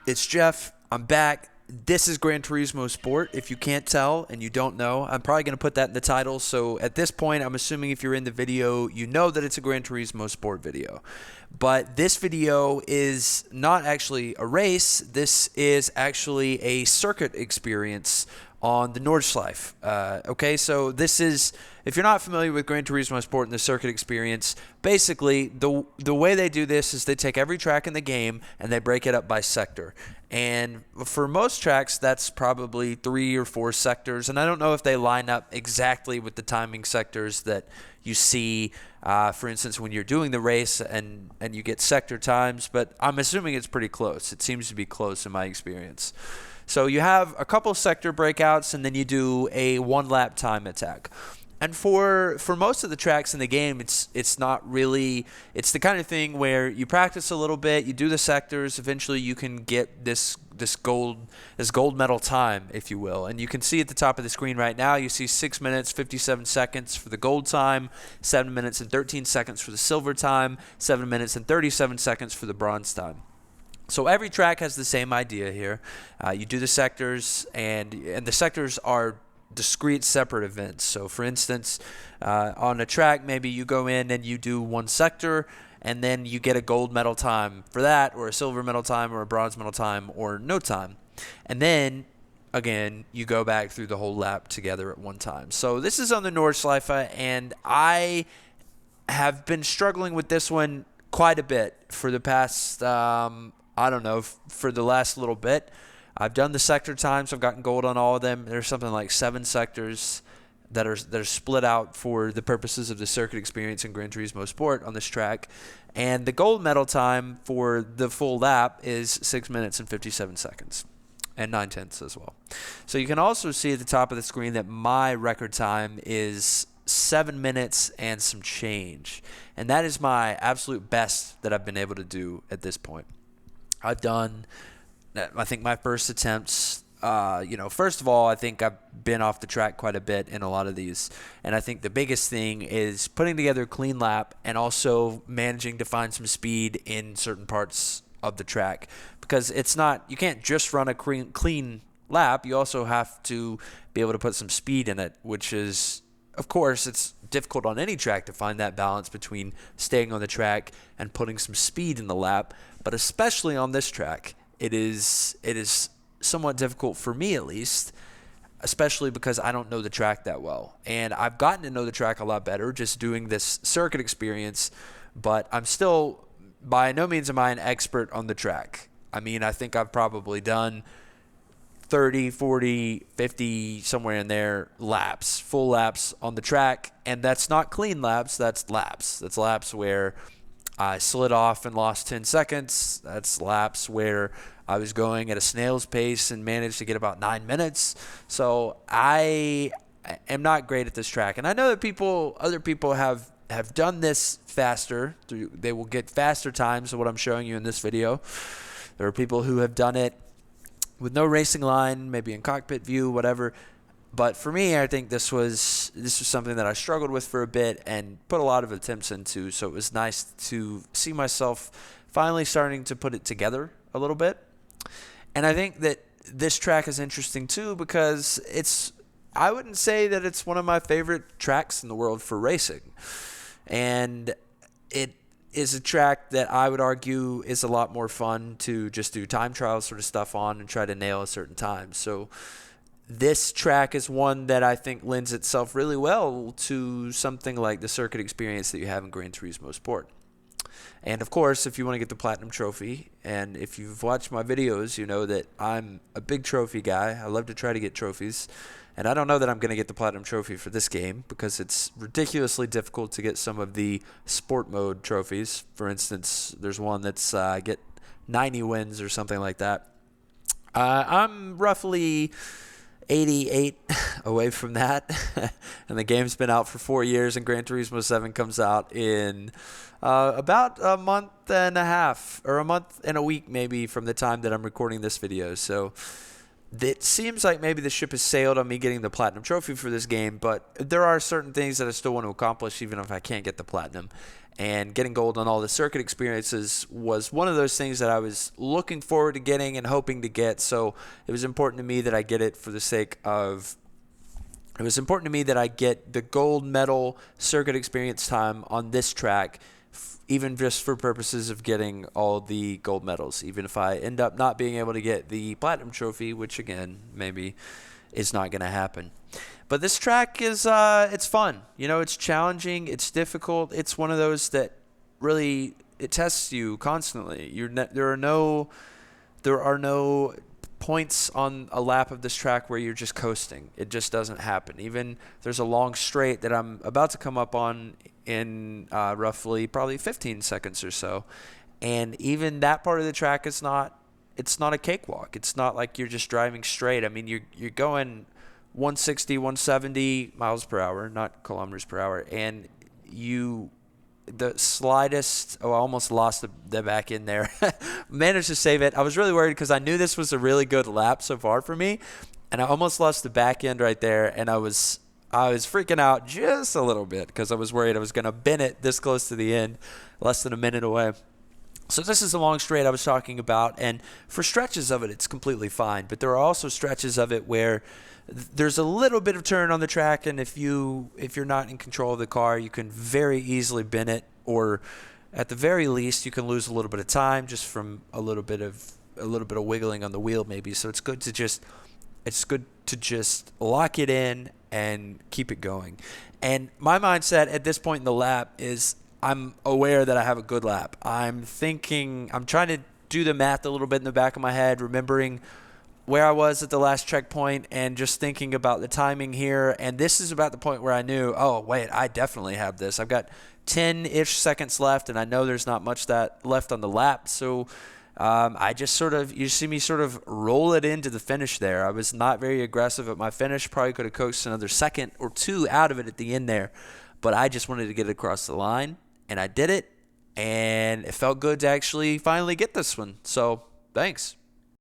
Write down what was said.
It's Jeff. I'm back. This is Gran Turismo Sport. If you can't tell and you don't know, I'm probably going to put that in the title. So at this point, I'm assuming if you're in the video, you know that it's a Gran Turismo Sport video. But this video is not actually a race. This is actually a circuit experience on the Nordschleife. Okay, so this is, if you're not familiar with Gran Turismo Sport and the circuit experience, basically the way they do this is they take every track in the game and they break it up by sector. And for most tracks, that's probably 3 or 4 sectors. And I don't know if they line up exactly with the timing sectors that you see, for instance, when you're doing the race and you get sector times, but I'm assuming it's pretty close. It seems to be close in my experience. So you have a couple sector breakouts, and then you do a 1-lap time attack. And for most of the tracks in the game, it's not really, it's the kind of thing where you practice a little bit, you do the sectors, eventually you can get this gold medal time, if you will. And you can see at the top of the screen right now, you see 6 minutes 57 seconds for the gold time, 7 minutes and 13 seconds for the silver time, 7 minutes and 37 seconds for the bronze time. So every track has the same idea here. You do the sectors, and the sectors are discrete, separate events. So for instance, on a track, maybe you go in and you do one sector, and then you get a gold medal time for that, or a silver medal time, or a bronze medal time, or no time. And then, again, you go back through the whole lap together at one time. So this is on the Nordschleife, and I have been struggling with this one quite a bit for the past, I don't know, for the last little bit. I've done the sector times. I've gotten gold on all of them. There's something like 7 sectors that are split out for the purposes of the circuit experience in Gran Turismo Sport on this track. And the gold medal time for the full lap is 6 minutes and 57 seconds. And 9/10 as well. So you can also see at the top of the screen that my record time is 7 minutes and some change. And that is my absolute best that I've been able to do at this point. I've done, I think, my first attempts. First of all, I think I've been off the track quite a bit in a lot of these. And I think the biggest thing is putting together a clean lap and also managing to find some speed in certain parts of the track. Because it's not, you can't just run a clean lap. You also have to be able to put some speed in it, which is, of course, it's difficult on any track to find that balance between staying on the track and putting some speed in the lap. But especially on this track, it is somewhat difficult for me, at least, especially because I don't know the track that well. And I've gotten to know the track a lot better just doing this circuit experience, but I'm still, by no means am I an expert on the track. I mean, I think I've probably done 30, 40, 50, somewhere in there, laps, full laps on the track. And that's not clean laps, that's laps. That's laps where I slid off and lost 10 seconds. That's laps where I was going at a snail's pace and managed to get about 9 minutes. So I am not great at this track. And I know that other people have done this faster. They will get faster times than what I'm showing you in this video. There are people who have done it with no racing line, maybe in cockpit view, whatever. But for me, I think this was something that I struggled with for a bit and put a lot of attempts into. So it was nice to see myself finally starting to put it together a little bit. And I think that this track is interesting too because I wouldn't say that it's one of my favorite tracks in the world for racing. And it is a track that I would argue is a lot more fun to just do time trial sort of stuff on and try to nail a certain time. So this track is one that I think lends itself really well to something like the circuit experience that you have in Gran Turismo Sport. And of course, if you want to get the Platinum Trophy, and if you've watched my videos, you know that I'm a big trophy guy. I love to try to get trophies. And I don't know that I'm going to get the Platinum Trophy for this game because it's ridiculously difficult to get some of the sport mode trophies. For instance, there's one that's get 90 wins or something like that. I'm roughly 88 away from that. And the game's been out for 4 years, and Gran Turismo 7 comes out in about a month and a half, or a month and a week maybe from the time that I'm recording this video. So it seems like maybe the ship has sailed on me getting the platinum trophy for this game, but there are certain things that I still want to accomplish even if I can't get the platinum. And getting gold on all the circuit experiences was one of those things that I was looking forward to getting and hoping to get. So it was important to me that I get it for the sake of it was important to me that I get the gold medal circuit experience time on this track, even just for purposes of getting all the gold medals, even if I end up not being able to get the platinum trophy, which again, maybe is not going to happen. But this track is, it's fun. You know, it's challenging, it's difficult. It's one of those that really, it tests you constantly. There are no points on a lap of this track where you're just coasting. It just doesn't happen. Even there's a long straight that I'm about to come up on in roughly probably 15 seconds or so, and even that part of the track is not a cakewalk. It's not like you're just driving straight. I mean, you're going 160, 170 miles per hour, not kilometers per hour, and the slightest, I almost lost the back end there. Managed to save it. I was really worried because I knew this was a really good lap so far for me, and I almost lost the back end right there, and I was freaking out just a little bit because I was worried I was going to bin it this close to the end, less than a minute away. So this is the long straight I was talking about, and for stretches of it, it's completely fine, but there are also stretches of it where there's a little bit of turn on the track, and if you're not in control of the car, you can very easily bin it, or at the very least, you can lose a little bit of time just from a little bit of wiggling on the wheel, maybe. So it's good to just lock it in and keep it going. And my mindset at this point in the lap is I'm aware that I have a good lap. I'm trying to do the math a little bit in the back of my head, remembering where I was at the last checkpoint and just thinking about the timing here. And this is about the point where I knew, oh, wait, I definitely have this. I've got 10-ish seconds left, and I know there's not much that left on the lap. So I just you see me sort of roll it into the finish there. I was not very aggressive at my finish. Probably could have coaxed another second or two out of it at the end there. But I just wanted to get it across the line, and I did it. And it felt good to actually finally get this one. So thanks.